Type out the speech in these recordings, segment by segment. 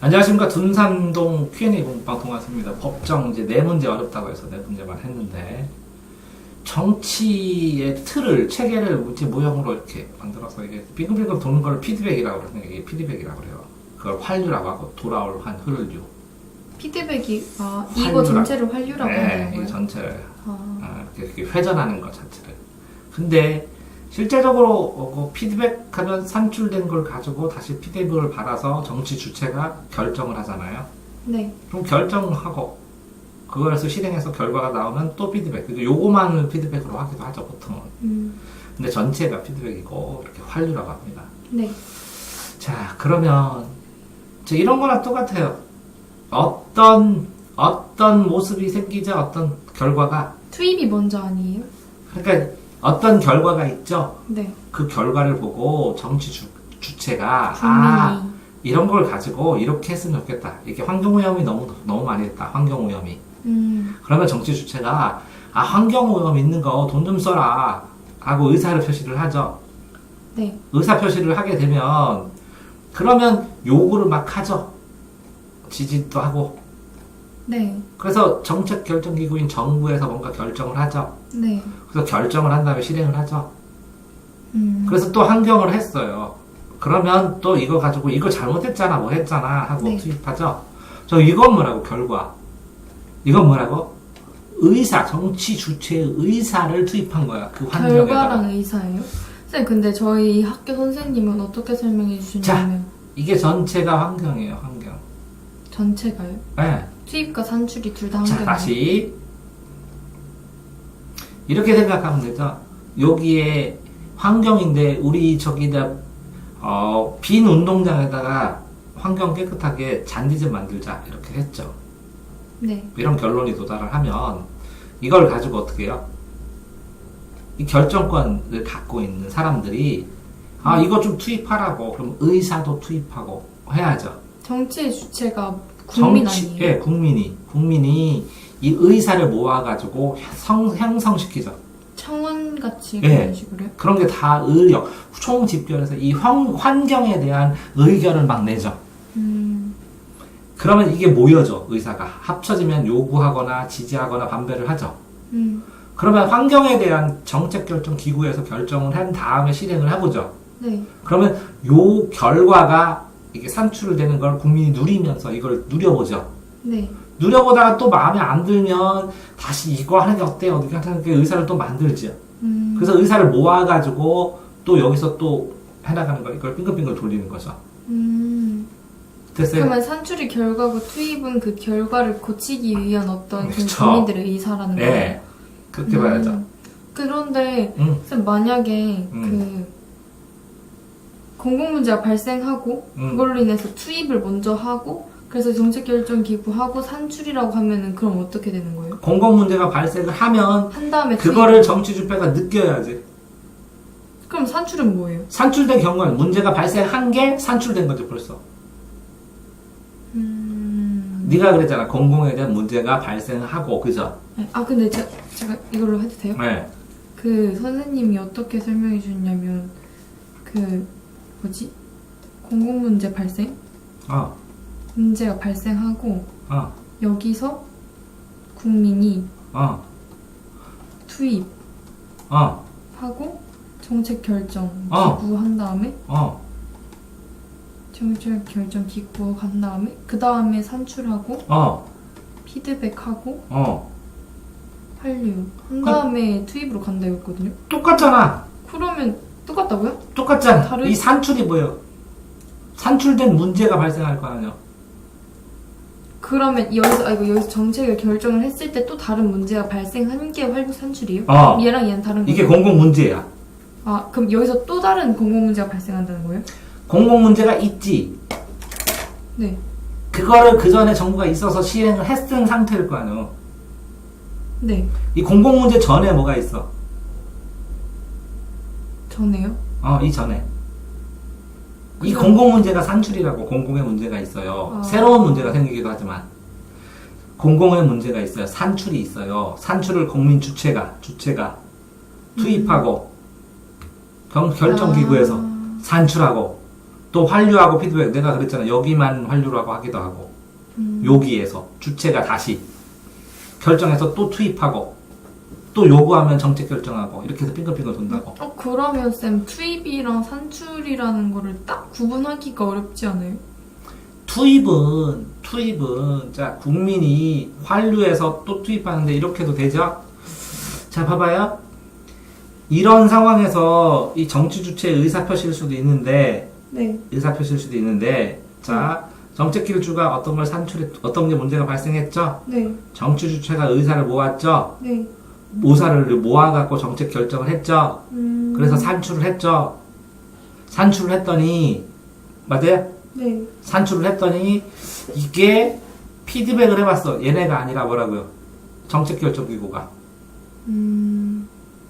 안녕하십니까. 둔산동 Q&A 공부방송 왔습니다. 법정 이제 네 문제 어렵다고 해서 네 문제만 했는데, 정치의 틀을, 체계를 문제 모형으로 이렇게 만들어서 이게 빙글빙글 도는 걸 피드백이라고 그러는 게 피드백이라고 그래요. 그걸 활류라고 하고, 돌아올 환율류. 피드백이, 이거 전체를 활류라고 하는 네, 거예요? 이 전체를. 이렇게 회전하는 것 자체를. 근데, 실제적으로 피드백하면 산출된 걸 가지고 다시 피드백을 받아서 정치 주체가 결정을 하잖아요. 네. 그럼 결정하고 그거에서 실행해서 결과가 나오면 또 피드백. 요거만을 피드백으로 하기도 하죠, 보통은. 근데 전체가 피드백이고 이렇게 활류라고 합니다. 네. 자, 그러면 이런 거랑 똑같아요. 어떤 모습이 생기죠, 어떤 결과가. 투입이 먼저 아니에요? 그러니까 어떤 결과가 있죠. 네. 그 결과를 보고 정치 주체가 국민이. 이런 걸 가지고 이렇게 했으면 좋겠다. 이렇게 환경오염이 너무 많이 했다. 환경오염이. 그러면 정치 주체가 환경오염 있는 거 돈 좀 써라 하고 의사를 표시를 하죠. 네. 의사 표시를 하게 되면 그러면 요구를 막 하죠. 지지도 하고. 네. 그래서 정책 결정 기구인 정부에서 뭔가 결정을 하죠. 네. 그래서 결정을 한 다음에 실행을 하죠. 그래서 또 환경을 했어요. 그러면 또 이거 가지고 이거 잘못했잖아, 뭐 했잖아 하고 네. 투입하죠. 이건 뭐라고? 결과. 이건 뭐라고? 의사, 정치 주체의 의사를 투입한 거야. 그 환경에다가. 결과랑 의사예요? 쌤, 근데 저희 학교 선생님은 어떻게 설명해 주시냐면 이게 전체가 환경이에요, 환경. 전체가요? 네. 투입과 산출이 둘 다 자, 환경이에요? 다시 이렇게 생각하면 되죠. 여기에 환경인데 우리 저기다 빈 운동장에다가 환경 깨끗하게 잔디 좀 만들자 이렇게 했죠. 네. 이런 결론이 도달을 하면 이걸 가지고 어떻게 해요? 이 결정권을 갖고 있는 사람들이 이거 좀 투입하라고 그럼 의사도 투입하고 해야죠. 정치의 주체가 국민 아니에요? 예, 국민이 이 의사를 모아가지고 형성시키죠. 청원같이 예. 그런 식으로요? 그런 게 다 의력, 총집결해서 이 환경에 대한 의견을 막 내죠. 그러면 이게 모여져, 의사가. 합쳐지면 요구하거나 지지하거나 반대를 하죠. 그러면 환경에 대한 정책 결정 기구에서 결정을 한 다음에 실행을 해보죠. 네. 그러면 요 결과가 이게 산출되는 걸 국민이 누리면서 이걸 누려보죠. 네. 누려보다가 또 마음에 안 들면 다시 이거 하는 게 어때요? 어떻게 하는 게 의사를 또 만들죠. 그래서 의사를 모아가지고 또 여기서 또 해나가는 거 이걸 빙글빙글 돌리는 거죠. 됐어요? 그러면 산출이 결과고 투입은 그 결과를 고치기 위한 어떤 그 그쵸. 국민들의 의사라는 거예요? 네. 그렇게 봐야죠. 그런데 쌤 만약에 그 공공문제가 발생하고 그걸로 인해서 투입을 먼저 하고 그래서 정책결정기구하고 산출이라고 하면은 그럼 어떻게 되는 거예요? 공공문제가 발생을 하면 한 다음에 그거를 정치주체가 느껴야지. 그럼 산출은 뭐예요? 산출된 경우는 문제가 발생한 게 산출된 거죠, 벌써. 네가 그랬잖아. 공공에 대한 문제가 발생하고, 그죠? 네. 근데 제가 이걸로 해도 돼요? 네. 그 선생님이 어떻게 설명해 주셨냐면 그 뭐지? 공공문제 발생? 문제가 발생하고 여기서 국민이 투입 하고 정책 결정 기구 한 다음에 정책 결정 기구 간 다음에 그 다음에 산출하고 피드백하고 한류 한 다음에 투입으로 간다 했거든요. 똑같잖아. 그러면 똑같다고요? 똑같잖아. 이 산출이 뭐예요? 산출된 문제가 발생할 거 아니야. 그러면 여기서 정책을 결정을 했을 때 또 다른 문제가 발생한 게 활류 산출이에요? 얘랑 얘는 다른 이게 거예요? 공공 문제야. 그럼 여기서 또 다른 공공 문제가 발생한다는 거예요? 공공 문제가 있지. 네. 그거를 그 전에 정부가 있어서 시행을 했은 상태일 거 아니야. 네. 이 공공 문제 전에 뭐가 있어? 전에요? 이 전에. 이 공공 문제가 산출이라고 공공의 문제가 있어요. 새로운 문제가 생기기도 하지만 공공의 문제가 있어요. 산출이 있어요. 산출을 국민 주체가 투입하고 결정기구에서 산출하고 또 환류하고 피드백. 내가 그랬잖아. 여기만 환류라고 하기도 하고. 여기에서 주체가 다시 결정해서 또 투입하고 또 요구하면 정책 결정하고 이렇게 해서 빙글빙글 돈다고. 그러면 쌤 투입이랑 산출이라는 거를 딱 구분하기가 어렵지 않아요? 투입은 자 국민이 환류해서 또 투입하는데 이렇게 해도 되죠? 자 봐봐요. 이런 상황에서 이 정치 주체의 의사표시일 수도 있는데 네. 의사표시일 수도 있는데 자 정책 기술주가 어떤 걸 어떤 게 문제가 발생했죠? 네. 정치 주체가 의사를 모았죠? 네. 의사를 모아갖고 정책 결정을 했죠? 그래서 산출을 했죠? 산출을 했더니 맞아요? 네. 산출을 했더니 이게 피드백을 해봤어. 얘네가 아니라 뭐라고요? 정책 결정 기구가.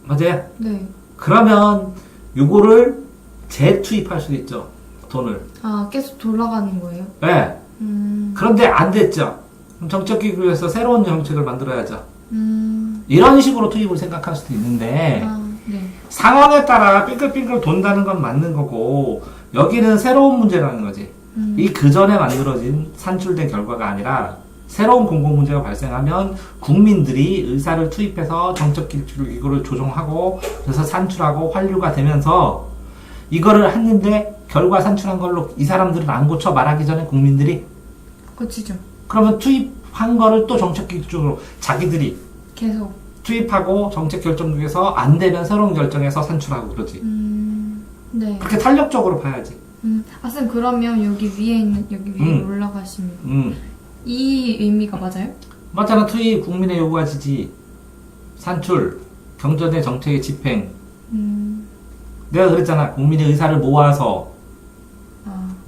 맞아요? 네. 그러면 요거를 재투입할 수 있죠. 돈을. 아, 계속 돌아가는 거예요? 네. 그런데 안 됐죠. 그럼 정책 기구에서 새로운 정책을 만들어야죠. 이런 식으로 투입을 생각할 수도 있는데 네. 상황에 따라 빙글빙글 돈다는 건 맞는 거고 여기는 새로운 문제라는 거지. 이 그전에 만들어진 산출된 결과가 아니라 새로운 공공문제가 발생하면 국민들이 의사를 투입해서 정책 기구를 조정하고 그래서 산출하고 환류가 되면서 이거를 했는데 결과 산출한 걸로 이 사람들은 안 고쳐 말하기 전에 국민들이 고치죠. 그러면 투입한 거를 또 정책 기구로 자기들이 계속 투입하고 정책 결정국에서 안 되면 새로운 결정해서 산출하고 그러지. 네. 그렇게 탄력적으로 봐야지. 쌤 그러면 여기 위에 올라가시면 이 의미가 맞아요? 맞잖아. 투입 국민의 요구가 지지, 산출, 경전의 정책의 집행. 내가 그랬잖아. 국민의 의사를 모아서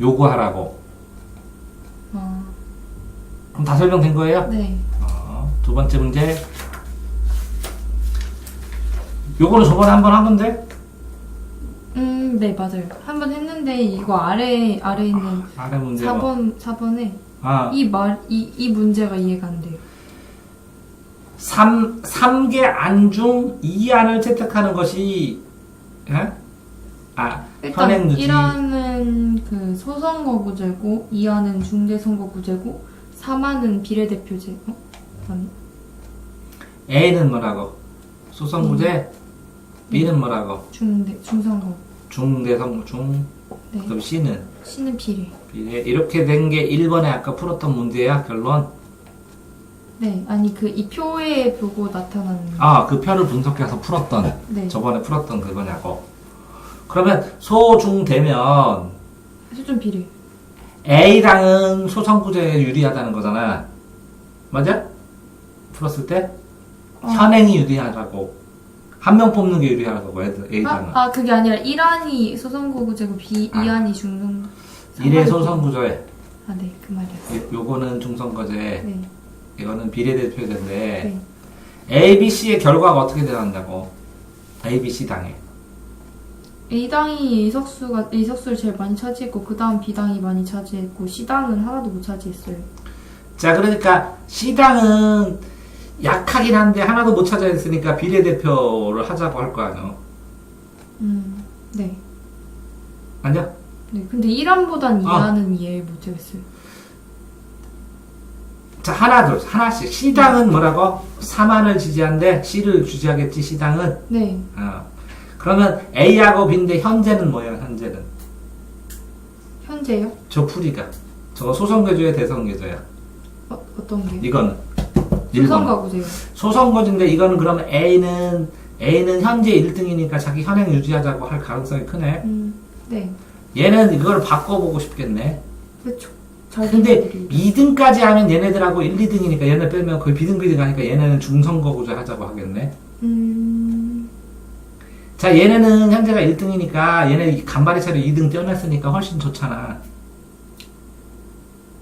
요구하라고. 그럼 다 설명된 거예요? 네. 두 번째 문제. 요거는 저번에 한 번 한 건데? 네, 맞아요. 한 번 했는데, 이거 아래 있는 아래 문제 4번에 이 문제가 이해가 안 돼요. 3개 안 중 2안을 채택하는 것이, 예? 일단 현행유지. 1안은 그 소선거구제고, 2안은 중대선거구제고, 3안은 비례대표제고, 아니? A는 뭐라고? 소선구제? B는 뭐라고? 중선거. 중대선거, 네. 그럼 C는? C는 비례. 비례. 이렇게 된 게 1번에 아까 풀었던 문제야, 결론? 네, 아니 이 표에 보고 나타나는. 그 표를 분석해서 풀었던, 네. 저번에 풀었던 그거냐고. 그러면 소중되면 수준 비례. A당은 소선구제에 유리하다는 거잖아. 맞아? 풀었을 때? 현행이 유리하다고. 한 명 뽑는 게 유리하다고, A당은. 그게 아니라 1안이 소선거구제고 2안이 중선. 1의 소선구제. 네, 그 말이었어요. 요거는 중선거제. 네. 이거는 비례대표제인데. 네. A, B, C의 결과가 어떻게 되었냐고. A, B, C 당에. A당이 의석수를 제일 많이 차지했고 그 다음 B당이 많이 차지했고 C당은 하나도 못 차지했어요. 자, 그러니까 C당은 약하긴 한데 하나도 못 차지했으니까 비례대표를 하자고 할 거 아니야. 네. 아니야? 네. 근데 1안보단 2안은 이해 못하겠어요. 자, 하나씩. C당은 뭐라고? 3안을 지지한데 C를 지지하겠지, C당은? 네. 그러면 A하고 B인데 현재는 뭐예요, 현재는? 현재요? 저 풀이가. 저거 소선거제야, 대선거제야? 어떤 게? 이거는. 소선거구제요. 소선거제인데 이거는 그러면 A는 현재 1등이니까 자기 현행 유지하자고 할 가능성이 크네. 네. 얘는 이걸 바꿔보고 싶겠네. 그렇죠. 근데 2등까지 하면 얘네들하고 1, 2등이니까 얘네 빼면 거의 비등비등하니까 얘네는 중선거구제 하자고 하겠네. 자, 얘네는 현재가 1등이니까 얘네 간발의 차로 2등 떼어냈으니까 훨씬 좋잖아.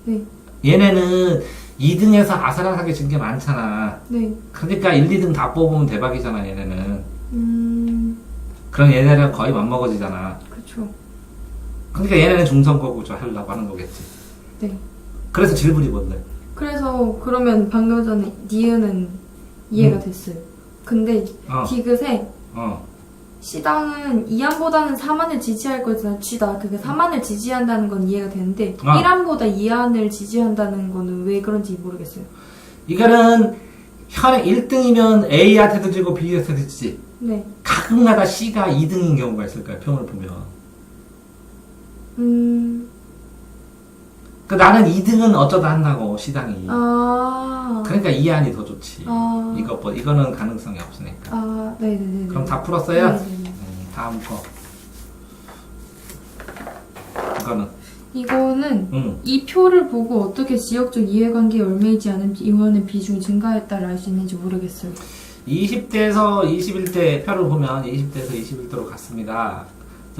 네. 얘네는 2등에서 아슬아슬하게 진 게 많잖아. 네. 그러니까 1, 2등 다 뽑으면 대박이잖아, 얘네는. 그럼 얘네는 거의 맞먹어지잖아. 그렇죠. 그러니까 얘네는 중선거구제 하려고 하는 거겠지. 네. 그래서 질문이거든. 그래서 그러면 방금 전에 니은은 이해가 됐어요. 근데 디귿에 시당은 2안보다는 3안을 지지할 것이다 쥐다. 그게 3안을 지지한다는 건 이해가 되는데 1안보다 2안을 지지한다는 거는 왜 그런지 모르겠어요. 이거는 현 1등이면 A한테도 지고 B한테도 지지. 네. 가끔가다 C가 2등인 경우가 있을까요? 평을 보면. 그 나는 2등은 어쩌다 한다고 시당이. 그러니까 2안이 더 좋지. 이거는 가능성이 없으니까. 네네네. 그럼 다 풀었어요? 네네네. 다음 거. 이거는 이 표를 보고 어떻게 지역적 이해관계에 얽매이지 않은 의원의 비중이 증가했다를 알 수 있는지 모르겠어요. 20대에서 21대 표를 보면 20대에서 21대로 갔습니다.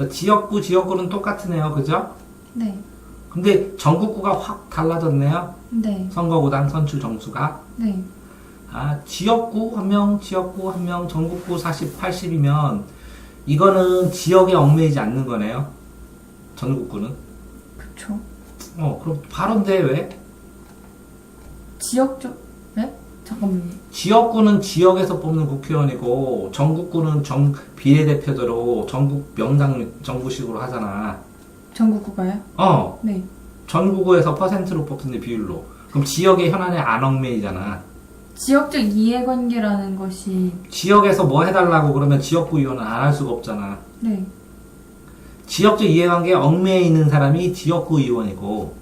지역구는 똑같으네요. 그죠? 네. 근데 전국구가 확 달라졌네요. 네. 선거구당 선출 정수가. 네. 지역구 한 명, 전국구 40, 80이면 이거는 지역에 얽매이지 않는 거네요. 전국구는. 그쵸. 그럼 바로인데 왜? 지역적, 네? 잠깐만요. 지역구는 지역에서 뽑는 국회의원이고 전국구는 비례대표대로 전국 명당 정부식으로 하잖아. 전국구가요? 네. 전국구에서 퍼센트로 뽑는데 비율로. 그럼 지역의 현안에 안 얽매이잖아. 지역적 이해관계라는 것이 지역에서 뭐 해달라고 그러면 지역구 의원은 안 할 수가 없잖아. 네. 지역적 이해관계에 얽매여 있는 사람이 지역구 의원이고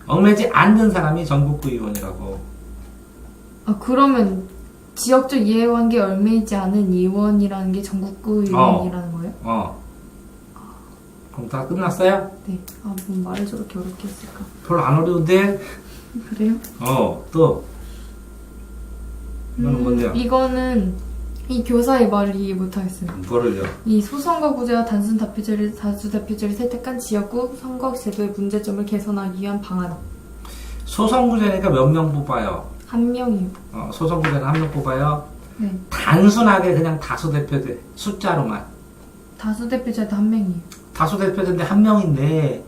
얽매지 않는 사람이 전국구 의원이라고. 그러면 지역적 이해관계에 얽매이지 않은 의원이라는 게 전국구 의원이라는 거예요? 그럼 다 끝났어요? 네. 뭐 말을 저렇게 어렵게 했을까? 별로 안 어려운데? 그래요? 또. 이거는 뭔데요? 이거는 이 교사의 말을 이해 못하겠어요. 뭐를요? 이 소선거구제와 다수대표제를 채택한 지역구 선거제도의 문제점을 개선하기 위한 방안. 소선구제니까 몇 명 뽑아요? 한 명이요. 소선구제는 한 명 뽑아요? 네. 단순하게 그냥 다수대표제 숫자로만. 다수대표제도 한 명이에요. 다수대표제인데 한 명인데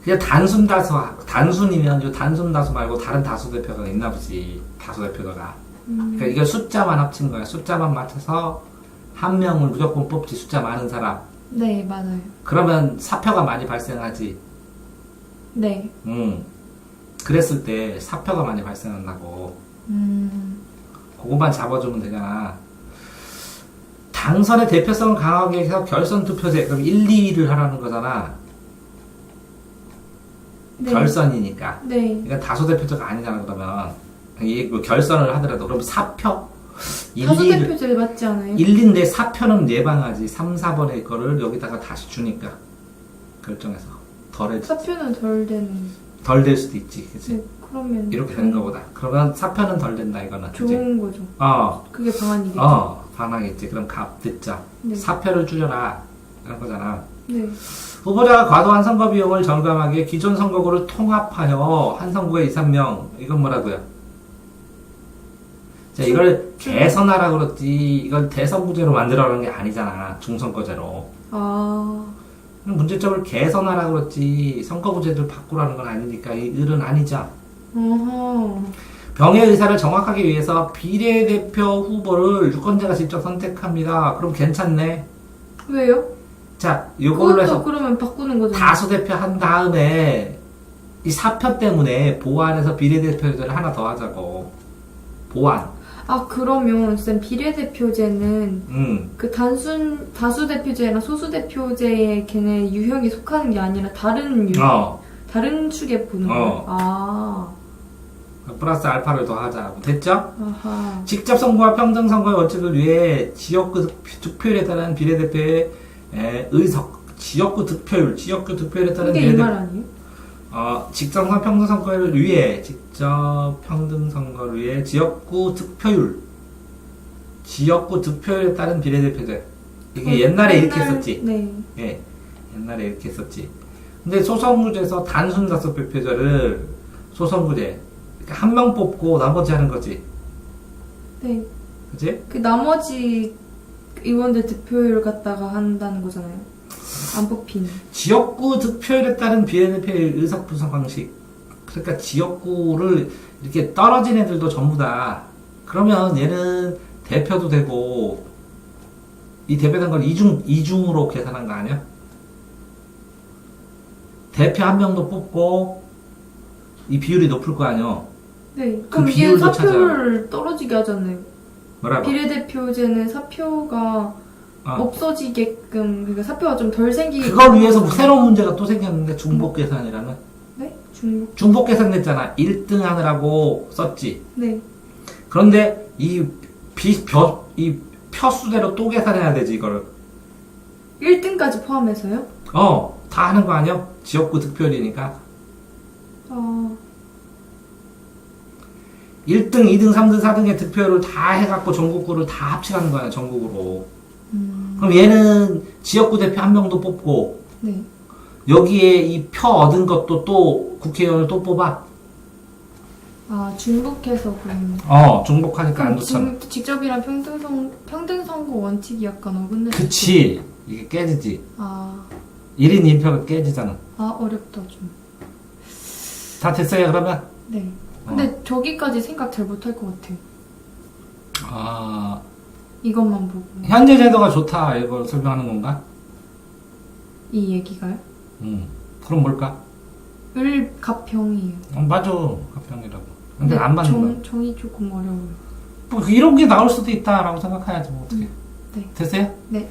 그냥 단순이면 이 단순 다수 말고 다른 다수대표가 있나 보지. 다수대표가. 그러니까 이거 숫자만 합친 거야. 숫자만 맞춰서 한 명을 무조건 뽑지. 숫자 많은 사람. 네, 맞아요. 그러면 사표가 많이 발생하지. 네. 그랬을 때 사표가 많이 발생한다고. 그것만 잡아주면 되잖아. 당선의 대표성을 강하게 해서 결선 투표제. 그럼 1, 2위를 하라는 거잖아. 네. 결선이니까. 네. 그러니까 다수대표제가 아니잖아, 그러면. 이게 뭐 결선을 하더라도. 그럼 사표? 다수대표제 맞지 않아요? 1, 2인데 사표는 예방하지. 3, 4번의 거를 여기다가 다시 주니까. 결정해서. 사표는 덜 될 수도 있지. 그치? 네, 그러면. 이렇게 되는 거보다. 그러면 사표는 덜 된다, 이거는. 좋은 그치? 거죠. 그게 방안이겠죠. 방안이겠지. 그럼 값 듣자. 네. 사표를 줄여라. 이런 거잖아. 네. 후보자가 과도한 선거 비용을 절감하기 위해 기존 선거구를 통합하여 한 선거구에 2, 3명. 이건 뭐라고요? 자, 이걸 개선하라 그랬지. 이걸 대선구제로 만들어라는 게 아니잖아. 중선거제로. 문제점을 개선하라 그랬지. 선거구제를 바꾸라는 건 아니니까 이 일은 아니죠. 병의 의사를 정확하게 위해서 비례대표 후보를 유권자가 직접 선택합니다. 그럼 괜찮네. 왜요? 자, 요걸로 해서 그러면 바꾸는 거죠. 다수대표 한 다음에 이 사표 때문에 보완해서 비례대표제를 하나 더 하자고. 보완. 그러면 쌤 비례대표제는 그 다수대표제랑 소수대표제의 걔네 유형이 속하는 게 아니라 다른 유형, 다른 축에 보는 거예요. 플러스 알파를 더 하자. 됐죠? 아하. 직접 선거와 평등 선거의 원칙을 위해 지역구 득표율에 따른 비례대표의 지역구 득표율에 따른 그게 이 말 아니에요? 직접 선거 평등 선거를 위해 지역구 득표율에 따른 비례대표제. 이게 옛날에 이렇게 했었지. 네. 예, 옛날에 이렇게 했었지. 근데 소선구제에서 단순 다수표제를 소선구제. 한 명 뽑고 나머지 하는 거지. 네. 그치? 그 나머지 의원들 득표율 갖다가 한다는 거잖아요. 안 뽑힌. 지역구 득표율에 따른 비례대표의 의석 분석 방식. 그러니까 지역구를 이렇게 떨어진 애들도 전부 다. 그러면 얘는 대표도 되고, 이 대표된 걸 이중으로 계산한 거 아니야? 대표 한 명도 뽑고, 이 비율이 높을 거 아니야? 네. 그 그럼 이게 비율도 사표를 떨어지게 하잖아요. 뭐라고? 비례대표제는 사표가 없어지게끔, 그러니까 사표가 좀 덜 생기게. 그걸 위해서 새로운 문제가 또 생겼는데, 중복 계산이라는? 네? 중복 계산됐잖아. 1등 하느라고 썼지. 네. 그런데 이 표수대로 또 계산해야 되지, 이거를. 1등까지 포함해서요? 다 하는 거 아니야? 지역구 득표율이니까. 1등, 2등, 3등, 4등의 득표율을 다 해갖고 전국구를 다 합치라는 거야, 전국으로. 그럼 얘는 지역구 대표 한 명도 뽑고, 네. 여기에 이 표 얻은 것도 또 국회의원을 또 뽑아. 중복해서 그러면. 중복하니까 안 좋잖아. 직접이랑 평등선거 원칙이 약간 어긋나. 그치. 이게 깨지지. 1인 1표가 깨지잖아. 어렵다, 좀. 다 됐어요, 그러면? 네. 근데 저기까지 생각 잘 못할 것 같아요. 이것만 보고. 현재 제도가 좋다, 이걸 설명하는 건가? 이 얘기가요? 그럼 뭘까? 을갑병이에요. 맞아, 합병이라고. 근데 안 맞는 거야. 정이 조금 어려워요. 뭐 이런 게 나올 수도 있다라고 생각해야지, 뭐 어떻게. 네. 됐어요? 네.